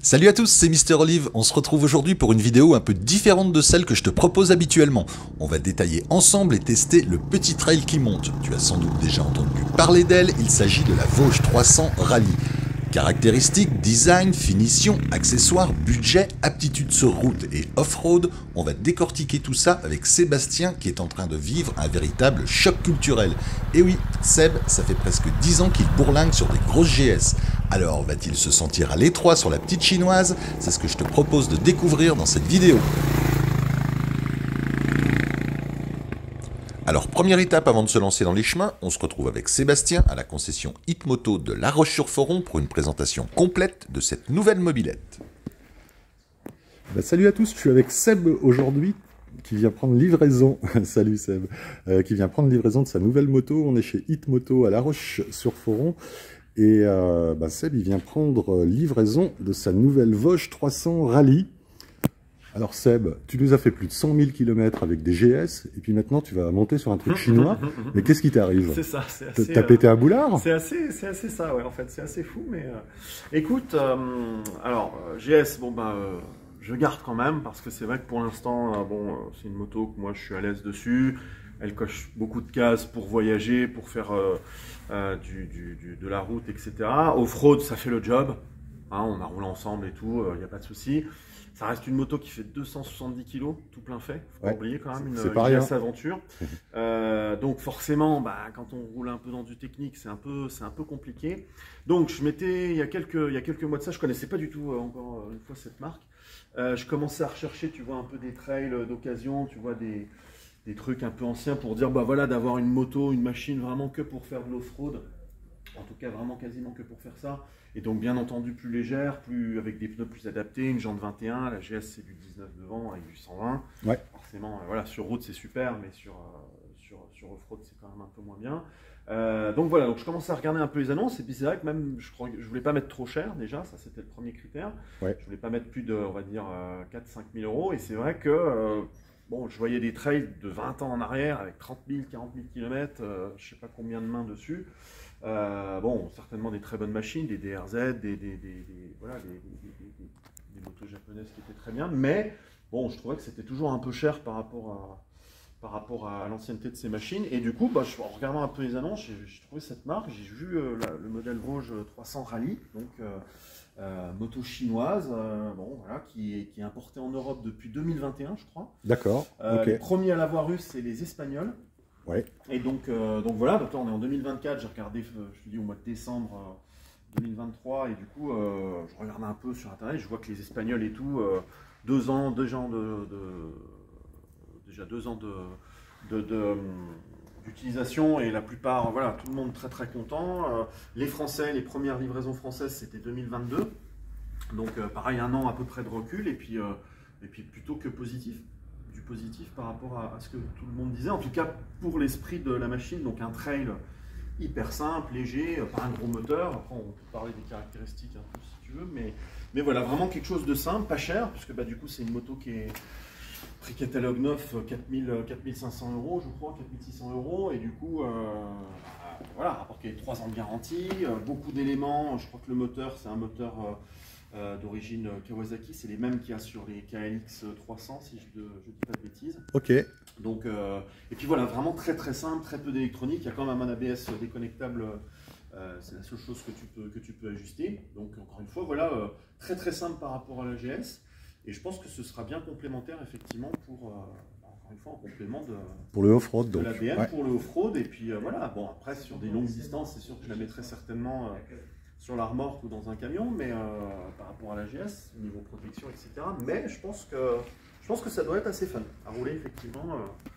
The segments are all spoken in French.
Salut à tous, c'est Mister Olive. On se retrouve aujourd'hui pour une vidéo un peu différente de celle que je te propose habituellement. On va détailler ensemble et tester le petit trail qui monte. Tu as sans doute déjà entendu parler d'elle, il s'agit de la Vosges 300 Rally. Caractéristiques, design, finition, accessoires, budget, aptitude sur route et off-road, on va décortiquer tout ça avec Sébastien qui est en train de vivre un véritable choc culturel. Et oui, Seb, ça fait presque 10 ans qu'il bourlingue sur des grosses GS. Alors va-t-il se sentir à l'étroit sur la petite chinoise? C'est ce que je te propose de découvrir dans cette vidéo. Alors première étape avant de se lancer dans les chemins, on se retrouve avec Sébastien à la concession Hitmoto de La Roche-sur-Foron pour une présentation complète de cette nouvelle mobilette. Salut à tous, je suis avec Seb aujourd'hui qui vient prendre livraison, salut Seb, qui vient prendre livraison de sa nouvelle moto. On est chez Hitmoto à La Roche-sur-Foron et Seb il vient prendre livraison de sa nouvelle Vosges 300 Rally. Alors Seb, tu nous as fait plus de 100 000 km avec des GS, et puis maintenant tu vas monter sur un truc chinois, mais qu'est-ce qui t'arrive? C'est ça, c'est assez... T'as pété un boulard? C'est assez ça, ouais, en fait, c'est assez fou, mais... Écoute, GS, je garde quand même, parce que c'est vrai que pour l'instant, c'est une moto que moi je suis à l'aise dessus, elle coche beaucoup de cases pour voyager, pour faire de la route, etc. Off-road, ça fait le job, hein, on a roulé ensemble et tout, il n'y a pas de souci. Ça reste une moto qui fait 270 kg, tout plein fait. Faut pas oublier quand même une GS Aventure. Donc forcément, quand on roule un peu dans du technique, c'est un peu compliqué. Donc je m'étais, il y a quelques mois de ça, je connaissais pas du tout encore une fois cette marque. Je commençais à rechercher, tu vois, un peu des trails d'occasion, tu vois, des trucs un peu anciens pour dire, voilà, d'avoir une moto, une machine vraiment que pour faire de l'off-road. En tout cas, vraiment quasiment que pour faire ça. Et donc, bien entendu, plus légère, avec des pneus plus adaptés, une jante 21. La GS, c'est du 19 devant avec du 120. Ouais. Forcément, voilà, sur route, c'est super, mais sur off-road, c'est quand même un peu moins bien. Donc voilà, donc je commençais à regarder un peu les annonces. Et puis, c'est vrai que même, je voulais pas mettre trop cher déjà. Ça, c'était le premier critère. Ouais. Je voulais pas mettre plus de, on va dire, 4-5 000 euros. Et c'est vrai que... je voyais des trails de 20 ans en arrière avec 30 000, 40 000 km, je sais pas combien de mains dessus. Certainement des très bonnes machines, des DRZ, des motos japonaises qui étaient très bien, mais je trouvais que c'était toujours un peu cher par rapport à l'ancienneté de ces machines. Et du coup, en regardant un peu les annonces, j'ai trouvé cette marque, j'ai vu le modèle Vosges 300 Rally, donc moto chinoise, qui est importée en Europe depuis 2021, je crois. D'accord. Okay. Les premiers à l'avoir eu, c'est les Espagnols. Ouais. Et donc voilà, donc là on est en 2024, j'ai regardé, je te dis, au mois de décembre 2023, et du coup, je regarde un peu sur internet, je vois que les Espagnols et tout, 2 ans, déjà 2 ans d'utilisation, et la plupart, voilà, tout le monde très très content. Les Français, les premières livraisons françaises, c'était 2022, donc pareil, 1 an à peu près de recul, et puis plutôt que positif par rapport à ce que tout le monde disait, en tout cas pour l'esprit de la machine. Donc un trail hyper simple, léger, pas un gros moteur. Après on peut parler des caractéristiques un peu si tu veux, mais voilà, vraiment quelque chose de simple, pas cher, puisque du coup c'est une moto qui est prix catalogue neuf, 4500 euros je crois, 4600 euros, et du coup voilà, rapport qu'il y a 3 ans de garantie, beaucoup d'éléments. Je crois que le moteur, c'est un moteur d'origine Kawasaki, c'est les mêmes qu'il y a sur les KLX 300, si je dis pas de bêtises. Ok. Donc, et puis voilà, vraiment très très simple, très peu d'électronique. Il y a quand même un ABS déconnectable, c'est la seule chose que tu peux ajuster. Donc encore une fois, voilà, très très simple par rapport à la GS. Et je pense que ce sera bien complémentaire effectivement pour, encore une fois, en complément pour le off-road, de la BM, ouais. Pour le off-road. Et puis voilà, après sur des longues distances, c'est sûr que je la mettrai certainement sur la remorque ou dans un camion, mais par rapport à la GS, au niveau protection, etc. Mais je pense que ça doit être assez fun à rouler, effectivement.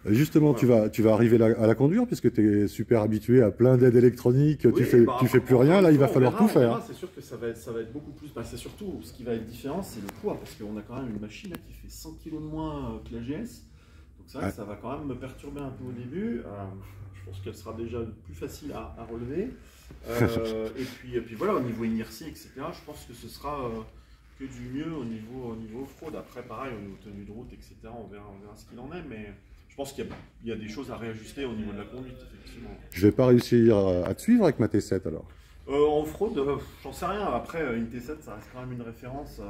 Justement, voilà. tu vas arriver à la conduire, puisque tu es super habitué à plein d'aides électroniques, oui, tu fais plus rien, là il va falloir tout faire. C'est sûr que ça va être beaucoup plus, c'est surtout ce qui va être différent, c'est le poids, parce qu'on a quand même une machine là, qui fait 100 kg de moins que la GS, donc c'est vrai que ça va quand même me perturber un peu au début. Je pense qu'elle sera déjà plus facile à relever. Et puis voilà, au niveau inertie, etc., je pense que ce sera que du mieux au niveau off-road. Après, pareil, au niveau tenue de route, etc., on verra ce qu'il en est, mais je pense qu'il y a des choses à réajuster au niveau de la conduite, effectivement. Je vais pas réussir à te suivre avec ma T7 alors. En fraude, j'en sais rien. Après, une T7, ça reste quand même une référence.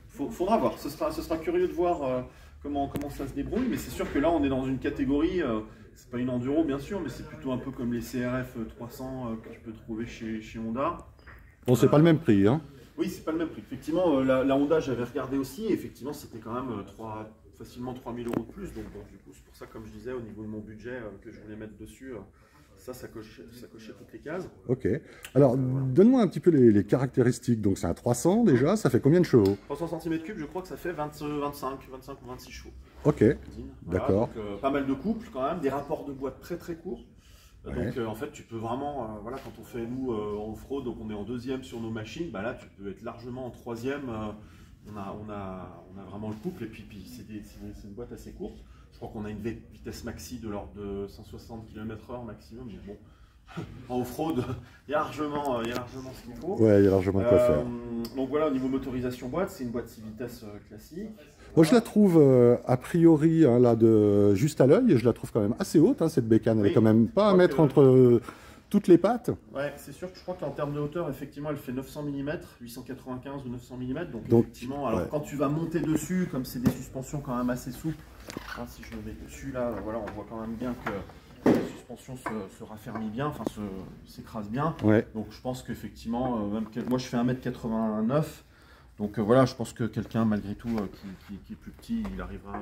Faudra voir. Ce sera curieux de voir comment ça se débrouille. Mais c'est sûr que là, on est dans une catégorie. C'est pas une enduro, bien sûr, mais c'est plutôt un peu comme les CRF 300 que tu peux trouver chez Honda. Bon, c'est pas le même prix, hein. Oui, c'est pas le même prix. Effectivement, la Honda, j'avais regardé aussi. Et effectivement, c'était quand même facilement 3000 € de plus. Donc, bon, du coup, c'est pour ça, comme je disais, au niveau de mon budget que je voulais mettre dessus. Ça cochait toutes les cases. Ok. Alors, donne-moi un petit peu les caractéristiques. Donc, c'est un 300 déjà. Ça fait combien de chevaux? 300 cm3, je crois que ça fait 25 ou 26 chevaux. Ok. Voilà, D'accord. Pas mal de couples quand même, des rapports de boîte très très courts. Ouais. Donc en fait, tu peux vraiment, voilà, quand on fait nous en off-road, donc on est en deuxième sur nos machines, bah là tu peux être largement en troisième. On a vraiment le couple et puis c'est une boîte assez courte. Je crois qu'on a une vitesse maxi de l'ordre de 160 km/h maximum, mais bon, en off-road, il y a largement ce qu'il faut. Ouais, il y a largement de quoi faire. Donc voilà, au niveau motorisation boîte, c'est une boîte 6 vitesses classique. Moi, je la trouve a priori hein, là juste à l'œil, je la trouve quand même assez haute hein, cette bécane. Elle est quand même pas à mettre entre toutes les pattes. Ouais, c'est sûr que je crois qu'en termes de hauteur, effectivement, elle fait 900 mm, 895 ou 900 mm. Donc effectivement, alors quand tu vas monter dessus, comme c'est des suspensions quand même assez souples, hein, si je me mets dessus là, voilà, on voit quand même bien que la suspension se raffermit bien, enfin s'écrase bien. Ouais. Donc je pense qu'effectivement, moi je fais 1m89. Donc voilà, je pense que quelqu'un, malgré tout, qui est plus petit, il arrivera.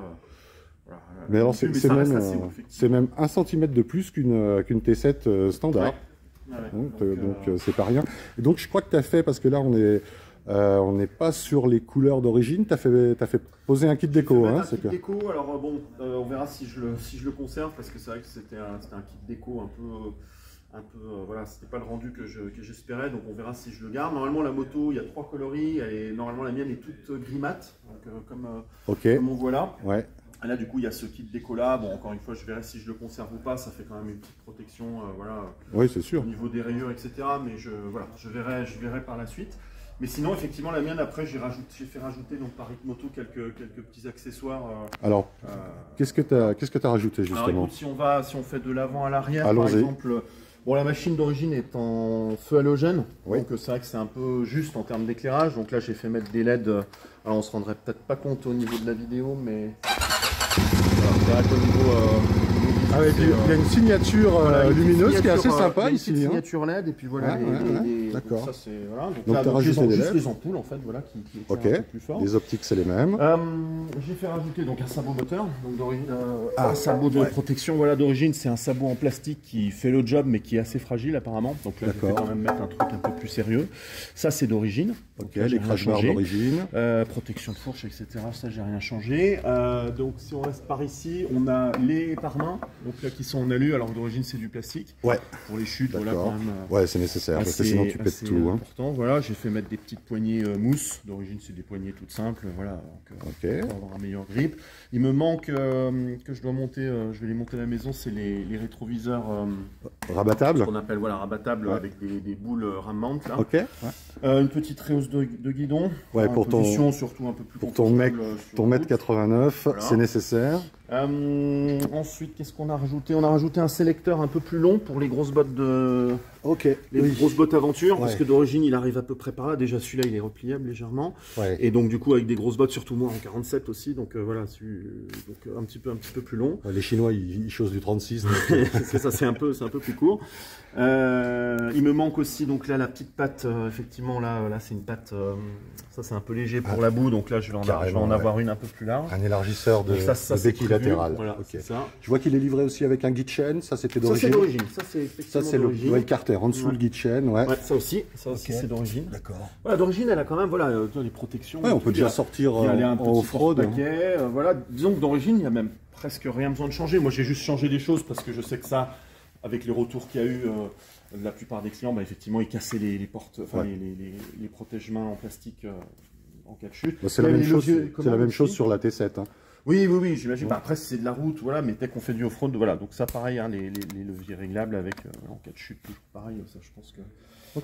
Voilà, mais alors, c'est même 1 cm de plus qu'une T7 standard. Ouais. Donc c'est pas rien. Et donc je crois que tu as fait, parce que là on n'est pas sur les couleurs d'origine, tu as fait poser un kit déco. Un kit déco, alors bon, on verra si je le conserve, parce que c'est vrai que c'était un kit déco un peu voilà, c'était pas le rendu que j'espérais, donc on verra si je le garde. Normalement la moto, il y a 3 coloris, normalement la mienne est toute gris mat, donc comme on voit là. Ouais. Et là du coup il y a ce kit déco là, bon encore une fois je verrai si je le conserve ou pas, ça fait quand même une petite protection voilà, oui, c'est sûr. Au niveau des rayures etc, mais je verrai par la suite. Mais sinon, effectivement, la mienne, après, j'ai fait rajouter donc, par Ritmoto quelques petits accessoires. Alors, qu'est-ce que tu as rajouté, justement? Alors, écoute, si on fait de l'avant à l'arrière, par exemple, bon, la machine d'origine est en feu halogène, donc c'est vrai que c'est un peu juste en termes d'éclairage. Donc là, j'ai fait mettre des LED. Alors, on se rendrait peut-être pas compte au niveau de la vidéo, mais voilà, au niveau... il y a une signature lumineuse qui est assez sympa ici. Une signature LED et puis voilà. D'accord. Ça c'est voilà. Donc tu as rajouté des LED. Les ampoules en fait voilà qui un peu plus fort. Les optiques c'est les mêmes. J'ai fait rajouter donc un sabot moteur, donc d'origine un sabot de protection voilà d'origine, c'est un sabot en plastique qui fait le job mais qui est assez fragile apparemment. Donc là je vais quand même mettre un truc un peu plus sérieux. Ça c'est d'origine. Ok, les crash bars d'origine. Protection de fourche etc. Ça j'ai rien changé. Donc si on reste par ici, on a les pare-mains. Donc là qui sont en alu, alors d'origine c'est du plastique. Ouais. Pour les chutes, voilà quand même. Ouais, c'est nécessaire parce que sinon tu pètes tout. Important. Voilà, j'ai fait mettre des petites poignées mousse. D'origine c'est des poignées toutes simples, voilà. Donc, pour avoir un meilleur grip. Il me manque que je dois monter, je vais les monter à la maison, c'est les rétroviseurs rabattables. Qu'on appelle voilà rabattables avec des boules ramantes là. Ok. Une petite réhausse de guidon. Ouais, pour ton surtout un peu plus pour ton mètre 89, voilà. C'est nécessaire. Ensuite, qu'est-ce qu'on a rajouté? On a rajouté un sélecteur un peu plus long pour les grosses bottes de. Grosses bottes aventure, parce que d'origine il arrive à peu près par là. Déjà celui-là il est repliable légèrement. Et donc du coup avec des grosses bottes, surtout moi en 47 aussi, donc voilà, donc un petit peu plus long. Les Chinois ils chaussent du 36. C'est ça, c'est un peu plus court. Il me manque aussi donc là la petite patte, effectivement là c'est une patte, ça c'est un peu léger pour la boue, donc là je vais en avoir une un peu plus large. Un élargisseur de béquille latérale. Voilà, c'est ça. Tu vois qu'il est livré aussi avec un guide chaîne, ça c'était d'origine. Ça c'est d'origine, ça c'est le carter en dessous le guide chaîne, ça aussi c'est d'origine. D'accord. Voilà, d'origine elle a quand même les protections. Ouais, on peut déjà sortir en off-road. Voilà, disons que d'origine il y a même presque rien besoin de changer. Moi j'ai juste changé des choses parce que je sais que ça, avec les retours qu'il y a eu, la plupart des clients, effectivement ils cassaient les portes, enfin les protège-mains en plastique en cas de chute. C'est la même chose sur la T7. Oui, j'imagine. Après, c'est de la route, voilà, mais dès qu'on fait du off-road, voilà. Donc ça, pareil, les leviers réglables avec, en cas de chute, toujours pareil. Ça, je pense que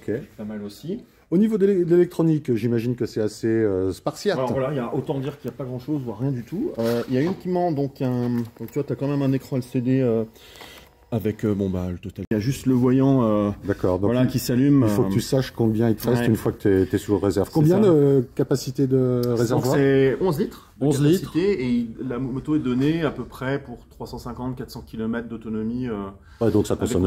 c'est pas mal aussi. Au niveau de l'électronique, j'imagine que c'est assez spartiate. Alors voilà, il y a autant dire qu'il n'y a pas grand-chose, voire rien du tout. Il y a une qui ment, donc tu vois, tu as quand même un écran LCD Avec le total. Il y a juste le voyant d'accord, donc voilà, qui s'allume. Il faut que tu saches combien il te reste ouais. une fois que tu es sous réserve. Combien de capacité de réservoir? C'est 11 litres. 11 litres. Et la moto est donnée à peu près pour 350-400 km d'autonomie. Ouais, donc ça consomme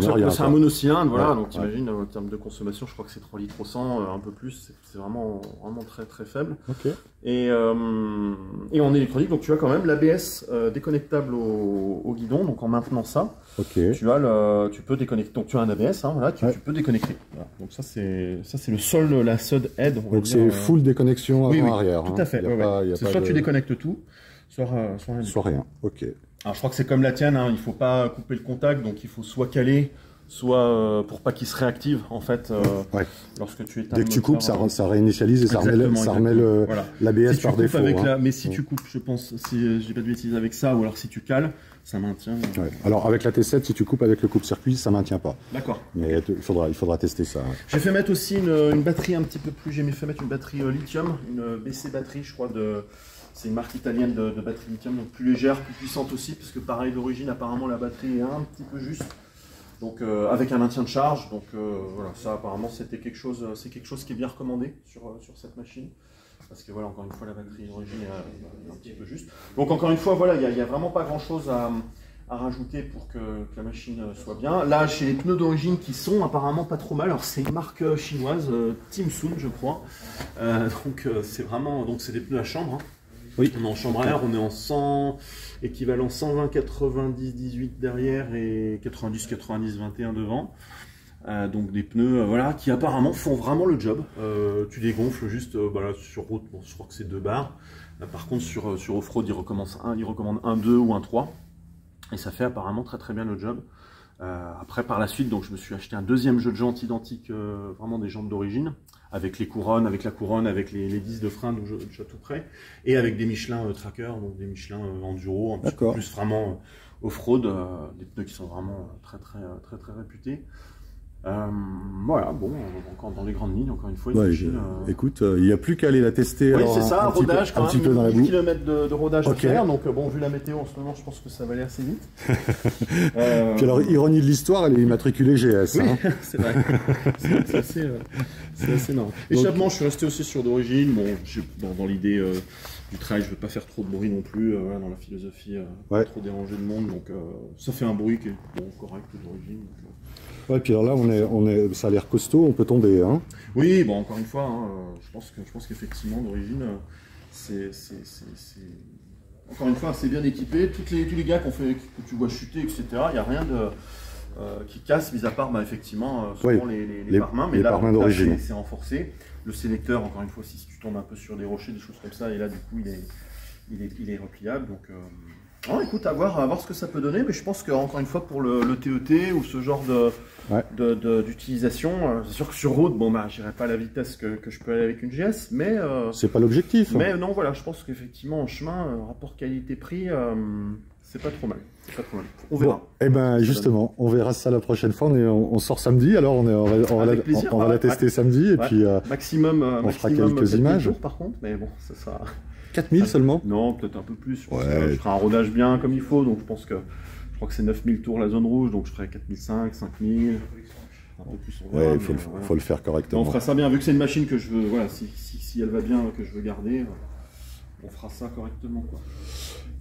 rien. C'est un monocylindre, voilà. Ouais, donc t'imagines, en termes de consommation, je crois que c'est 3 litres au 100, un peu plus. C'est vraiment très très faible. Ok. Et en électronique, donc tu as quand même l'ABS déconnectable au guidon. Donc en maintenant ça, ok. tu peux déconnecter. Donc tu as un ABS, hein, voilà, tu peux déconnecter. Voilà. Donc ça c'est la seule aide. Donc c'est full déconnexion avant-arrière. Tout à fait. C'est soit tu déconnectes tout, soit rien. Soit rien. Ok. Alors je crois que c'est comme la tienne, hein, il faut pas couper le contact, donc il faut soit caler, soit pour pas qu'il se réactive en fait. Lorsque tu éteins. Dès que tu coupes, ça réinitialise et ça remet l'ABS par défaut. Mais si tu coupes, je pense, si j'ai pas de bêtises avec ça, ou alors si tu cales, ça maintient. Ouais. Alors avec la T7, si tu coupes avec le coupe-circuit, ça maintient pas. D'accord. Mais il faudra tester ça. Ouais. J'ai fait mettre aussi une batterie un petit peu plus. J'ai fait mettre une batterie lithium, une BC batterie, je crois c'est une marque italienne de batterie lithium, donc plus légère, plus puissante aussi, parce que pareil d'origine, apparemment la batterie est un petit peu juste. Donc avec un maintien de charge, donc voilà, ça apparemment c'est quelque chose qui est bien recommandé sur cette machine. Parce que voilà, encore une fois, la batterie d'origine est un petit peu juste. Donc encore une fois, voilà, il n'y a vraiment pas grand chose à rajouter pour que la machine soit bien. Là, chez les pneus d'origine qui sont apparemment pas trop mal, alors c'est une marque chinoise, Timsun je crois. Donc c'est vraiment, donc c'est des pneus à chambre. Hein. Oui. On est en chambre à air, on est en 100, équivalent 120, 90, 18 derrière et 90, 90, 21 devant. Donc des pneus voilà, qui apparemment font vraiment le job. Tu dégonfles juste là, sur route, bon, je crois que c'est 2 barres. Par contre sur off-road, il recommande un 2 ou un 3. Et ça fait apparemment très très bien le job. Après par la suite, donc, je me suis acheté un deuxième jeu de jantes identique, vraiment des jantes d'origine, avec les couronnes, avec la couronne, avec les disques de frein dont je suis à tout près, et avec des Michelin Tracker, donc des Michelin Enduro, un petit peu plus vraiment off-road, des pneus qui sont vraiment très réputés. Voilà, bon, encore dans les grandes lignes, encore une fois. Écoute, il n'y a plus qu'à aller la tester. Oui, c'est ça, rodage quand même, 10 km de rodage à faire. Donc bon, vu la météo en ce moment, je pense que ça va aller assez vite. Puis alors, ironie de l'histoire, elle est immatriculée GS. Oui, hein. c'est vrai. C'est assez marrant. Échappement, je suis resté aussi sur d'origine. Bon, dans l'idée du trail, je ne veux pas faire trop de bruit non plus. Dans la philosophie, pas trop déranger le monde. Donc ça fait un bruit qui est correct d'origine. Ouais, puis alors là, ça a l'air costaud, on peut tomber, hein. Oui, bon, encore une fois, hein, je pense qu'effectivement, d'origine, encore une fois, c'est bien équipé. Tous les gars que tu vois chuter, etc., il n'y a rien qui casse, mis à part, effectivement, souvent les pare-mains. Mais là, d'origine, c'est renforcé. Le sélecteur, encore une fois, si tu tombes un peu sur des rochers, des choses comme ça, et là, du coup, il est repliable. Donc, écoute, à voir ce que ça peut donner, mais je pense qu'encore une fois, pour le TET ou ce genre d'utilisation, c'est sûr que sur route, j'irai pas à la vitesse que je peux aller avec une GS, mais c'est pas l'objectif. Mais non, voilà, je pense qu'effectivement en chemin, rapport qualité-prix, c'est pas trop mal. On verra. Bon, et ben justement, on verra ça la prochaine fois. On sort samedi, alors on va la tester samedi et puis maximum, on fera quelques images. Jours, par contre, mais bon, ça sera 4000 seulement. Non, peut-être un peu plus. Je ferai un rodage bien comme il faut, donc je crois que c'est 9000 tours la zone rouge, donc je ferai 4500, 5000. Un peu plus, on verra, il faut le faire correctement. On fera ça bien, vu que c'est une machine que je veux, voilà, si elle va bien, que je veux garder, on fera ça correctement, quoi.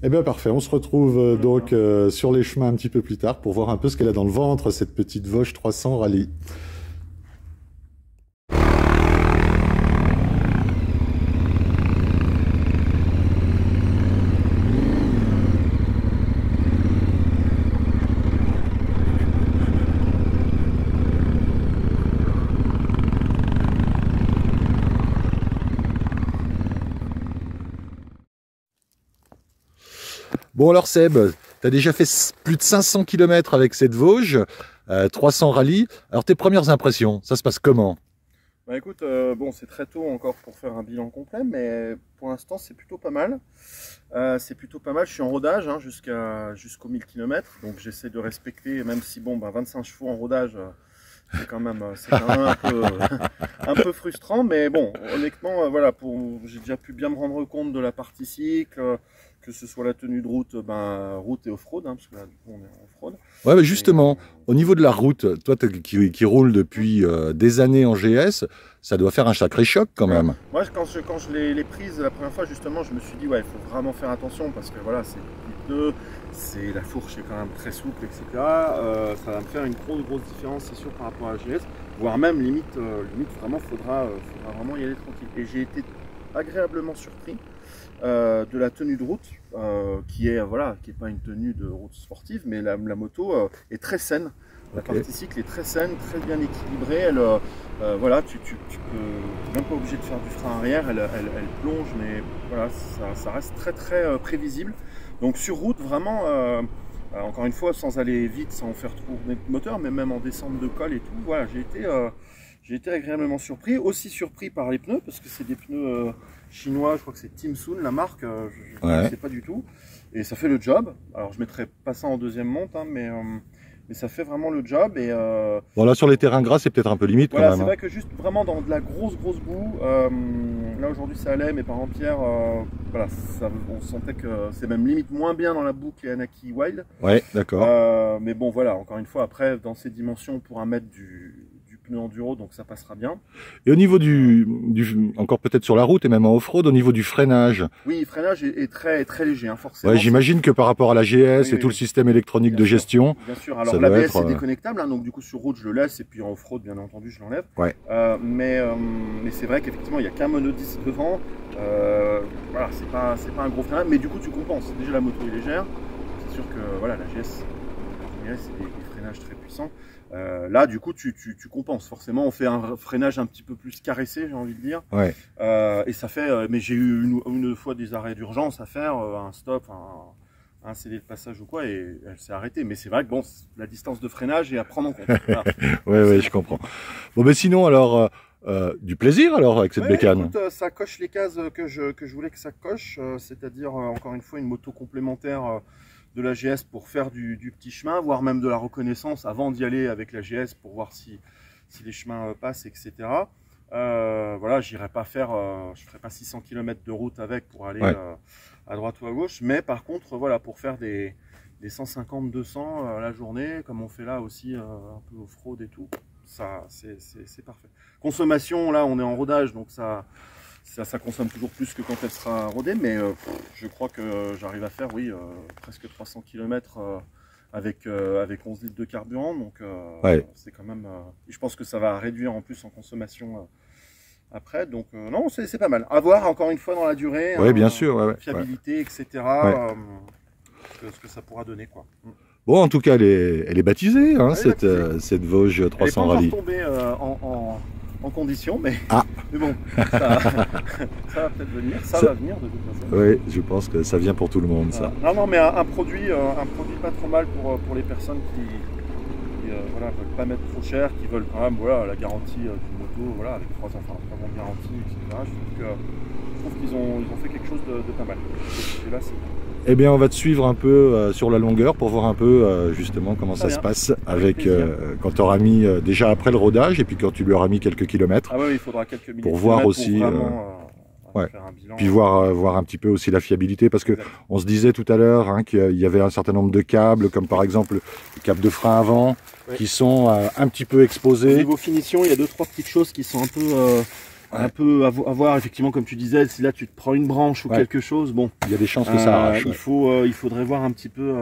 Eh bien parfait, on se retrouve donc sur les chemins un petit peu plus tard pour voir un peu ce qu'elle a dans le ventre, cette petite Vosges 300 Rallye. Bon alors Seb, tu as déjà fait plus de 500 km avec cette Vosges, 300 rallyes. Alors tes premières impressions, ça se passe comment? Écoute, c'est très tôt encore pour faire un bilan complet, mais pour l'instant c'est plutôt pas mal. Je suis en rodage jusqu'aux 1000 km, donc j'essaie de respecter, même si 25 chevaux en rodage, c'est quand même un peu frustrant, mais bon, honnêtement, j'ai déjà pu bien me rendre compte de la partie cycle, que ce soit la tenue de route, route et off-road, hein, parce que là, du coup, on est en off-road. Ouais, mais justement, au niveau de la route, toi qui roule depuis des années en GS, ça doit faire un sacré choc quand même. Moi, quand je l'ai prise la première fois, justement, je me suis dit, ouais, il faut vraiment faire attention parce que voilà, c'est pneu, la fourche est quand même très souple, etc. Ça va me faire une grosse différence, c'est sûr, par rapport à la GS, voire même limite vraiment, faudra vraiment y aller tranquille. Et j'ai été agréablement surpris de la tenue de route, qui est pas une tenue de route sportive, mais la moto est très saine. La partie cycle est très saine, très bien équilibrée. Voilà, tu n'es même pas obligé de faire du frein arrière, elle plonge, mais voilà, ça reste très prévisible. Donc sur route, vraiment, encore une fois, sans aller vite, sans faire trop de moteur, mais même en descente de col et tout, voilà, j'ai été agréablement surpris, aussi surpris par les pneus, parce que c'est des pneus chinois, je crois que c'est Timsun, la marque, je ne sais pas du tout, et ça fait le job. Alors je mettrai pas ça en deuxième monte, hein, mais ça fait vraiment le job. Et bon, là sur les terrains gras, c'est peut-être un peu limite voilà, quand même. C'est vrai que juste vraiment dans de la grosse boue, là aujourd'hui ça allait, mais par exemple hier, voilà, on sentait que c'est même limite moins bien dans la boue que les Anaki Wild. Ouais, d'accord. Mais bon voilà, encore une fois, après dans ces dimensions, on pourra mettre du pneu enduro, donc ça passera bien. Et au niveau encore peut-être sur la route et même en off-road, au niveau du freinage. Oui, le freinage est très léger, hein, forcément. Ouais, j'imagine que par rapport à la GS et tout le système électronique de gestion. Bien sûr, alors l'ABS est déconnectable, hein, donc du coup sur route je le laisse et puis en off-road bien entendu je l'enlève. Ouais. Mais c'est vrai qu'effectivement il n'y a qu'un monodisque devant. Voilà, c'est pas un gros freinage, mais du coup tu compenses. Déjà la moto est légère, c'est sûr que voilà, la GS c'est des freinages très puissants. Là, du coup, tu compenses. Forcément, on fait un freinage un petit peu plus caressé, j'ai envie de dire. Ouais. Et ça fait. Mais j'ai eu une fois des arrêts d'urgence à faire, un stop, un CD de passage ou quoi, et elle s'est arrêtée. Mais c'est vrai que bon, la distance de freinage est à prendre en compte. Voilà. ouais, je comprends. Bon, mais sinon, alors, du plaisir alors avec cette bécane. Écoute, ça coche les cases que je voulais que ça coche, c'est-à-dire encore une fois une moto complémentaire. De la GS pour faire du petit chemin, voire même de la reconnaissance avant d'y aller avec la GS pour voir si les chemins passent, etc. Voilà, j'irai pas faire, je ferai pas 600 km de route avec pour aller à droite ou à gauche, mais par contre, voilà, pour faire des 150-200 la journée, comme on fait là aussi un peu off-road et tout, ça c'est parfait. Consommation, là on est en rodage, donc ça consomme toujours plus que quand elle sera rodée, mais je crois que j'arrive à faire, presque 300 km avec 11 litres de carburant, donc c'est quand même... je pense que ça va réduire en plus en consommation après, donc non, c'est pas mal. À voir encore une fois dans la durée, ouais, bien sûr, fiabilité, etc., ce que ça pourra donner, quoi. Bon, en tout cas, elle est baptisée, hein, cette Vosges 300 Rally. Elle n'est pas encore tombée en condition, mais bon, ça va peut-être venir, ça va venir de toute façon. Oui, je pense que ça vient pour tout le monde, ça. Non, mais un produit pas trop mal pour les personnes qui veulent pas mettre trop cher, qui veulent quand même la garantie d'une moto, voilà, avec 3 ans de garantie, etc. Je trouve qu'ils ont fait quelque chose de pas mal. Et là, eh bien, on va te suivre un peu sur la longueur pour voir un peu justement comment ça se passe avec quand tu auras mis déjà après le rodage et puis quand tu lui auras mis quelques kilomètres. Ah oui, il faudra quelques minutes pour voir aussi. Faire un bilan. Puis voir un petit peu aussi la fiabilité parce que on se disait tout à l'heure qu'il y avait un certain nombre de câbles comme par exemple les câbles de frein avant qui sont un petit peu exposés. Au niveau finition, il y a 2-3 petites choses qui sont un peu à voir, effectivement, comme tu disais, si là tu te prends une branche ou quelque chose, bon. Il y a des chances que ça arrache. Il faudrait voir un petit peu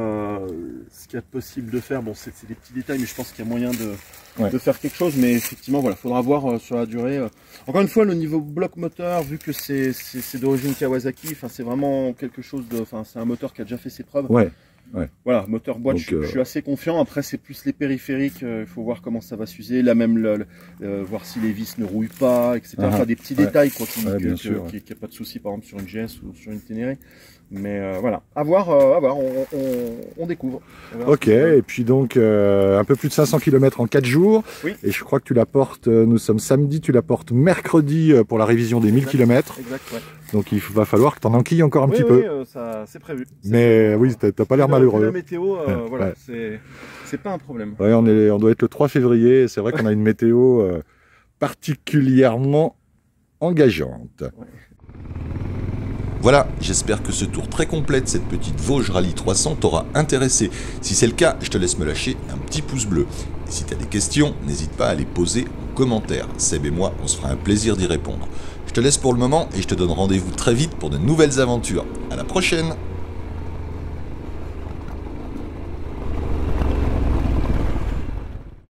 ce qu'il y a de possible de faire. Bon, c'est des petits détails, mais je pense qu'il y a moyen de faire quelque chose. Mais effectivement, voilà, faudra voir sur la durée. Encore une fois, le niveau bloc moteur, vu que c'est d'origine Kawasaki, c'est vraiment quelque chose de. C'est un moteur qui a déjà fait ses preuves. Voilà, moteur boîte, je suis assez confiant. Après, c'est plus les périphériques. Il faut voir comment ça va s'user. Là, même voir si les vis ne rouillent pas, etc. Enfin, des petits détails, quoi, qu'il n'y a pas de souci, par exemple, sur une GS ou sur une Ténéré. Mais voilà, à voir, on découvre. Ok, et puis donc un peu plus de 500 km en 4 jours. Oui. Et je crois que tu la portes, nous sommes samedi, tu la portes mercredi pour la révision des 1000 km. Exact, ouais. Donc il va falloir que tu en enquilles encore un petit peu. Oui, c'est prévu. Mais oui, t'as pas l'air malheureux. La météo, voilà, c'est pas un problème. Ouais, on doit être le 3 février, c'est vrai qu'on a une météo particulièrement engageante. Voilà, j'espère que ce tour très complet de cette petite Vosges Rallye 300 t'aura intéressé. Si c'est le cas, je te laisse me lâcher un petit pouce bleu. Et si tu as des questions, n'hésite pas à les poser en commentaire. Seb et moi, on se fera un plaisir d'y répondre. Je te laisse pour le moment et je te donne rendez-vous très vite pour de nouvelles aventures. À la prochaine!